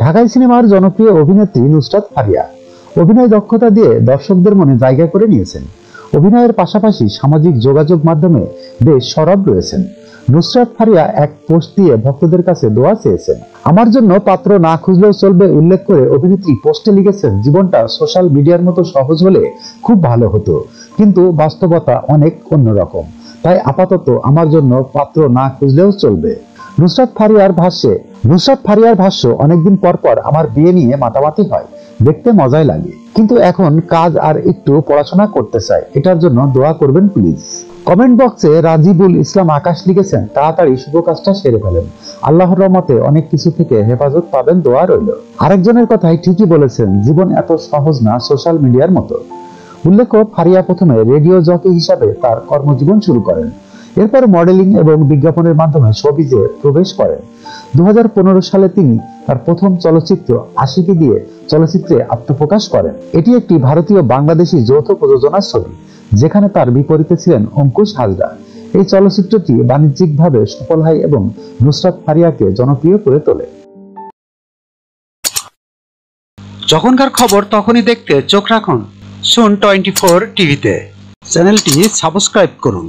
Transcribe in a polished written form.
ঢাকাই সিনেমার জনপ্রিয় অভিনেত্রী নুসরাত ফারিয়া অভিনয় দক্ষতা দিয়ে দর্শকদের মনে জায়গা করে নিয়েছেন। অভিনয়ের পাশাপাশি সামাজিক যোগাযোগ মাধ্যমে বেশ সরব রয়েছেন। নুসরাত ফারিয়া এক পোস্ট দিয়ে ভক্তদের কাছে দোয়া চেয়েছেন। আমার জন্য পাত্র না খুঁজলেও চলবে উল্লেখ করে অভিনেত্রী পোস্টে লিখেছেন, জীবনটা সোশ্যাল মিডিয়ার মতো সহজ হলে খুব ভালো হতো, কিন্তু বাস্তবতা অনেক অন্যরকম। তাই আপাতত আমার জন্য পাত্র না খুঁজলেও চলবে। নুসরাত ফারিয়ার ভাষ্য, অনেকদিন পর পর আমার বিয়ে নিয়ে মাতামাতি হয়, দেখতে মজাই লাগে, কিন্তু এখন কাজ আর একটু পড়াশোনা করতে চাই, এটার জন্য দোয়া করবেন প্লিজ। কমেন্ট বক্সে রাজিবুল ইসলাম আকাশ লিখেছেন, তাড়াতাড়ি শুভ কাজটা সেরে ফেলেন, আল্লাহর রহমতে অনেক কিছু থেকে হেফাজত পাবেন, দোয়া রইল। আরেকজনের কথাই ঠিকই বলেছেন, জীবন এত সহজ না সোশ্যাল মিডিয়ার মতো। উল্লেখ্য, ফারিয়া প্রথমে রেডিও জকি হিসাবে তার কর্মজীবন শুরু করেন। এরপর মডেলিং এবং বিজ্ঞাপনের মাধ্যমে শোবিজে প্রবেশ করেন। 2015 সালে তিনি তার প্রথম চলচ্চিত্র আশিকি দিয়ে চলচ্চিত্রে আত্মপ্রকাশ করেন। এটি একটি ভারতীয় বাংলাদেশি যৌথ প্রযোজনার ছবি, যেখানে তার বিপরীতে ছিলেন অঙ্কুশ হাজরা। এই চলচ্চিত্রটি বাণিজ্যিকভাবে সফল হয় এবং নুসরাত ফারিয়াকে জনপ্রিয় করে তোলে। যখনকার খবর তখনই দেখতে চোখ রাখুন সুন 24 টিভিতে। চ্যানেলটি সাবস্ক্রাইব করুন।